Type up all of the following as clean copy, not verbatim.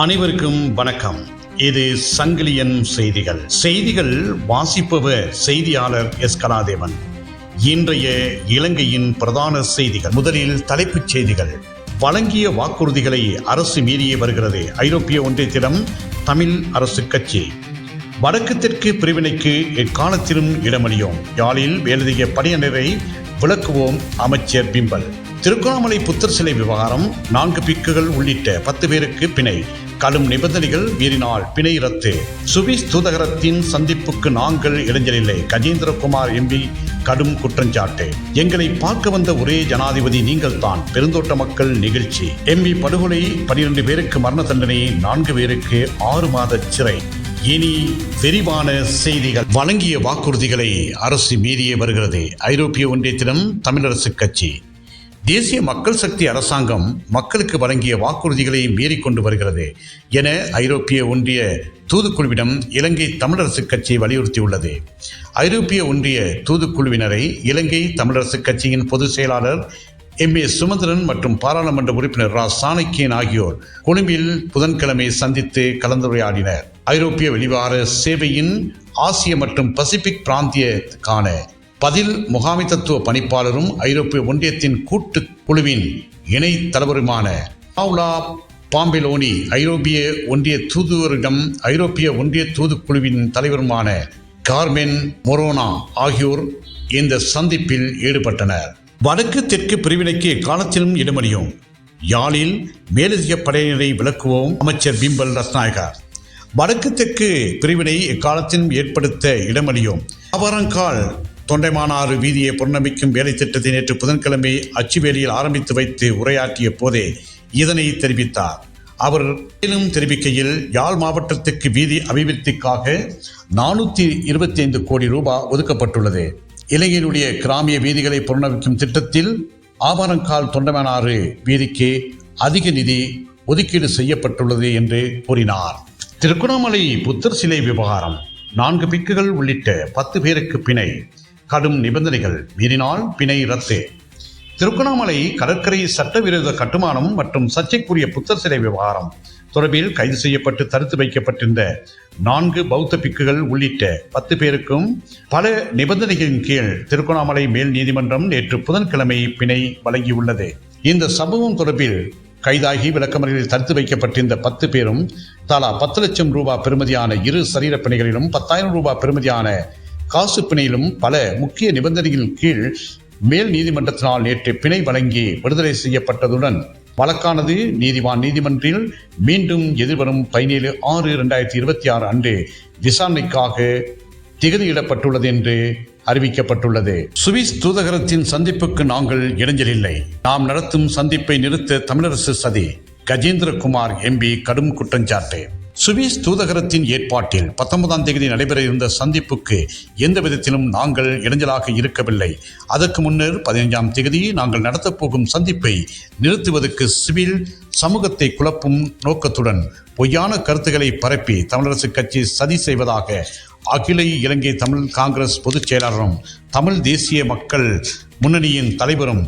அனைவருக்கும் வணக்கம். இது சங்கிலியன் செய்திகள் வாசிப்பவர் செய்தியாளர் எஸ். கலாதேவன். இன்றைய இலங்கையின் பிரதான செய்திகள். முதலில் தலைப்புச் செய்திகள். வழங்கிய வாக்குறுதிகளை அரசு மீறியே வருகிறது. ஐரோப்பிய ஒன்றியத்திடம் தமிழ் அரசு கட்சி. வடக்கு தெற்கு பிரிவினைக்கு எக்காலத்திலும் இடமளியோம். யாழில் மேலதிக பணியினரை விளக்குவோம் அமைச்சர் பிம்பல். திருகோணமலை புத்தர் சிலை விவகாரம். 4 பிக்குகள் உள்ளிட்ட 10 பேருக்கு பிணை. கடும் நிபந்தனைகள் மீறினால் பிணை ரத்து. சுவிஸ் தூதரகத்தின் சந்திப்புக்கு நாங்கள் இடைஞ்சலில்லை. கஜேந்திரகுமார் எம்பி கடும் குற்றஞ்சாட்டு. எங்களை பார்க்க வந்த ஒரே ஜனாதிபதி நீங்கள் தான். பெருந்தோட்ட மக்கள் நிகழ்ச்சி. எம்பி படுகொலை. 12 பேருக்கு மரண தண்டனை, 4 பேருக்கு 6 மாத சிறை. இனி விரிவான செய்திகள். வழங்கிய வாக்குறுதிகளை அரசு மீறியே வருகிறது. ஐரோப்பிய ஒன்றியத்திடம் தமிழரசு கட்சி. தேசிய மக்கள் சக்தி அரசாங்கம் மக்களுக்கு வழங்கிய வாக்குறுதிகளை மீறிக்கொண்டு வருகிறது என ஐரோப்பிய ஒன்றிய தூதுக்குழுவிடம் இலங்கை தமிழரசு கட்சி வலியுறுத்தியுள்ளது. ஐரோப்பிய ஒன்றிய தூதுக்குழுவினரை இலங்கை தமிழரசு கட்சியின் பொதுச் செயலாளர் எம்.ஏ. சுமந்திரன் மற்றும் பாராளுமன்ற உறுப்பினர் ரா. சாணக்கியன் ஆகியோர் கொழும்பில் புதன்கிழமை சந்தித்து கலந்துரையாடினர். ஐரோப்பிய வெளிவார சேவையின் ஆசிய மற்றும் பசிபிக் பிராந்தியத்துக்கான பதில் முகாமைத்துவ பணிப்பாளரும் ஐரோப்பிய ஒன்றியத்தின் கூட்டு குழுவின் இணை தலைவருமான பாவுலா பாம்பெலோனி, ஐரோப்பிய ஒன்றிய தூதுவரிடம் ஐரோப்பிய ஒன்றிய தூதுக்குழுவின் தலைவருமான கார்மென் மொரோனா ஆகியோர் இந்த சந்திப்பில் ஈடுபட்டனர். வடக்கு தெற்கு பிரிவினைக்கு எக்காலத்திலும் இடமளியோம். யாழில் மேலதிக படையினரை விளக்குவோம் அமைச்சர் பிம்பல் ரத்நாயகா. வடக்கு தெற்கு பிரிவினை எக்காலத்திலும் ஏற்படுத்த இடமளியோம். அவரங்கால் தொண்டைமானாறு வீதியை புனரமைக்கும் வேலை திட்டத்தை நேற்று புதன்கிழமை அச்சுவேலியில் ஆரம்பித்து வைத்து உரையாற்றிய போதே இதனை தெரிவித்தார். அவர் மேலும் தெரிவிக்கையில், யாழ் மாவட்டத்துக்கு வீதி அபிவிருத்திக்காக 425 கோடி ரூபாய் ஒதுக்கப்பட்டுள்ளது. இலங்கையினுடைய கிராமிய வீதிகளை புனரமைக்கும் திட்டத்தில் ஆவாரங்கால் தொண்டைமானாறு வீதிக்கு அதிக நிதி ஒதுக்கீடு செய்யப்பட்டுள்ளது என்று கூறினார். திருகோணமலை புத்தர் சிலை விவகாரம். 4 பிக்குகள் உள்ளிட்ட 10 பேருக்கு பிணை. கடும் நிபந்தனைகள் மீறினால் பிணை ரத்து. திருகோணமலை கடற்கரை சட்டவிரோத கட்டுமானம் மற்றும் சர்ச்சைக்குரிய புத்தர் சிலை விவகாரம் தொடர்பில் கைது செய்யப்பட்டு தடுத்து வைக்கப்பட்டிருந்த 4 பௌத்த பிக்குகள் உள்ளிட்ட 10 பேருக்கும் பல நிபந்தனைகளின் கீழ் திருகோணமலை மேல் நீதிமன்றம் நேற்று புதன்கிழமை பிணை வழங்கியுள்ளது. இந்த சம்பவம் தொடர்பில் கைதாகி விளக்கமறையில் தடுத்து வைக்கப்பட்டிருந்த 10 பேரும் தலா 10 லட்சம் ரூபாய் பெறுமதியான 2 சரீர பிணைகளிலும் 10,000 ரூபாய் பெறுமதியான காசு பிணையிலும் பல முக்கிய நிபந்தனைகளின் கீழ் மேல் நீதிமன்றத்தினால் நேற்று பிணை வழங்கி விடுதலை செய்யப்பட்டதுடன் வழக்கானது நீதிவான் நீதிமன்றில் மீண்டும் எதிர்வரும் 17/6/2026 அன்று விசாரணைக்காக திகதியிடப்பட்டுள்ளது என்று அறிவிக்கப்பட்டுள்ளது. சுவிஸ் தூதரகத்தின் சந்திப்புக்கு நாங்கள் இடைஞ்சலில்லை. நாம் நடத்தும் சந்திப்பை நிறுத்த தமிழரசு சதி. கஜேந்திரகுமார் எம்பி கடும் குற்றஞ்சாட்டு. சுவிஸ் தூதரகத்தின் ஏற்பாட்டில் 19ஆம் தேதி நடைபெற இருந்த சந்திப்புக்கு எந்த விதத்திலும் நாங்கள் இடைஞ்சலாக இருக்கவில்லை. அதற்கு முன்னர் 15ஆம் தேதி நாங்கள் நடத்தப்போகும் சந்திப்பை நிறுத்துவதற்கு சிவில் சமூகத்தை குழப்பும் நோக்கத்துடன் பொய்யான கருத்துக்களை பரப்பி தமிழரசு கட்சி சதி செய்வதாக அகில இலங்கை தமிழ் காங்கிரஸ் பொதுச் செயலாளரும் தமிழ் தேசிய மக்கள் முன்னணியின் தலைவரும்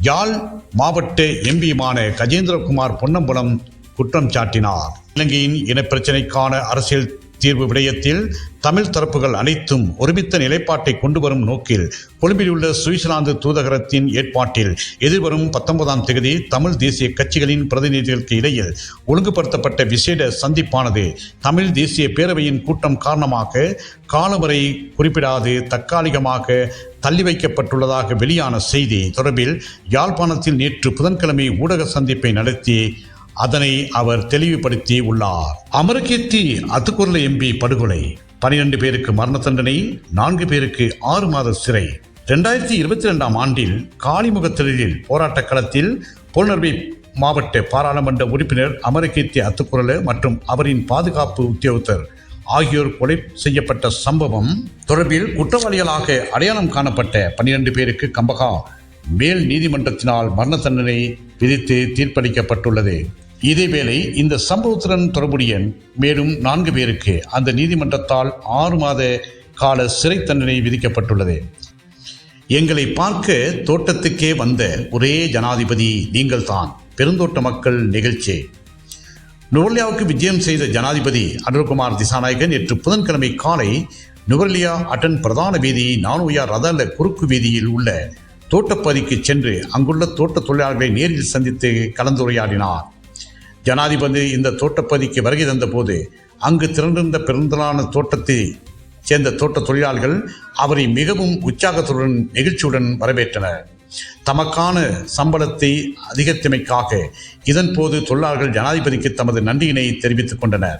யாழ் மாவட்ட எம்பியுமான கஜேந்திரகுமார் பொன்னம்பலம் குற்றம் சாட்டினார். இலங்கையின் இனப்பிரச்சினைக்கான அரசியல் தீர்வு விடயத்தில் தமிழ் தரப்புகள் அனைத்தும் ஒருமித்த நிலைப்பாட்டை கொண்டு வரும் நோக்கில் கொழும்பில் உள்ள சுவிட்சர்லாந்து தூதரகத்தின் ஏற்பாட்டில் எதிர்வரும் 19ஆம் தேதி தமிழ் தேசிய கட்சிகளின் பிரதிநிதிகளுக்கு இடையில் ஒழுங்குபடுத்தப்பட்ட விசேட சந்திப்பானது தமிழ் தேசிய பேரவையின் கூட்டம் காரணமாக காலவரை குறிப்பிடாது தற்காலிகமாக தள்ளி வைக்கப்பட்டுள்ளதாக வெளியான செய்தி தொடர்பில் யாழ்ப்பாணத்தில் நேற்று புதன்கிழமை ஊடக சந்திப்பை நடத்தி அதனை அவர் தெளிவுபடுத்தி உள்ளார். அமரகீர்த்தி அத்துக்குரல எம்பி படுகொலை. 12 பேருக்கு மரண தண்டனை, 4 பேருக்கு 6 மாத சிறை. 2022ஆம் ஆண்டில் காலிமுகத்திடலில் போராட்ட களத்தில் புலனர்வை மாவட்ட பாராளுமன்ற உறுப்பினர் அமரகீர்த்தி அத்துக்குரல மற்றும் அவரின் பாதுகாப்பு உத்தியோகத்தர் ஆகியோர் கொலை செய்யப்பட்ட சம்பவம் தொடர்பில் குற்றவாளிகளாக அடையாளம் காணப்பட்ட 12 பேருக்கு கம்பகா மேல் நீதிமன்றத்தினால் மரண தண்டனை விதித்து தீர்ப்பளிக்கப்பட்டுள்ளது. இதேவேளை இந்த சம்பவத்துடன் தொடர்புடைய மேலும் 4 பேருக்கு அந்த நீதிமன்றத்தால் 6 மாத கால சிறை தண்டனை விதிக்கப்பட்டுள்ளது. எங்களை பார்க்க தோட்டத்துக்கே வந்த ஒரே ஜனாதிபதி நீங்கள் தான். பெருந்தோட்ட மக்கள் நிகழ்ச்சி. நுவரெலியாவுக்கு விஜயம் செய்த ஜனாதிபதி அனுர்குமார் திசாநாயக்க நேற்று புதன்கிழமை காலை நுவரெலியா அட்டன் பிரதான வீதி நானோயா ரதல குறுக்கு வீதியில் உள்ள தோட்டப்பகுதிக்கு சென்று அங்குள்ள தோட்ட தொழிலாளர்களை நேரில் சந்தித்து கலந்துரையாடினார். ஜனாதிபதி இந்த தோட்டப்பகுதிக்கு வருகை தந்தபோது அங்கு திரண்டிருந்த பெருந்தலான தோட்டத்தை சேர்ந்த தோட்ட தொழிலாளர்கள் அவரை மிகவும் உற்சாகத்துடன் நெகிழ்ச்சியுடன் வரவேற்றனர். தமக்கான சம்பளத்தை அதிகரித்தமைக்காக இதன்போது தொழிலாளர்கள் ஜனாதிபதிக்கு தமது நன்றியினை தெரிவித்துக் கொண்டனர்.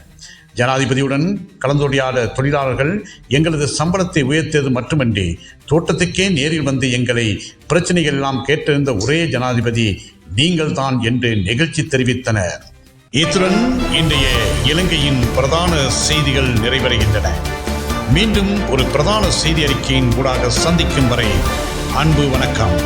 ஜனாதிபதியுடன் கலந்துரையாட தொழிலாளர்கள் எங்களது சம்பளத்தை உயர்த்தியது மட்டுமன்றி தோட்டத்துக்கே நேரில் வந்து எங்களை பிரச்சனைகள் எல்லாம் கேட்டிருந்த ஒரே ஜனாதிபதி நீங்கள் தான் என்று நெகிழ்ச்சி தெரிவித்தனர். இத்துடன் இன்றைய இலங்கையின் பிரதான செய்திகள் நிறைவடைகின்றன. மீண்டும் ஒரு பிரதான செய்தி அறிக்கையின் ஊடாக சந்திக்கும் வரை அன்பு வணக்கம்.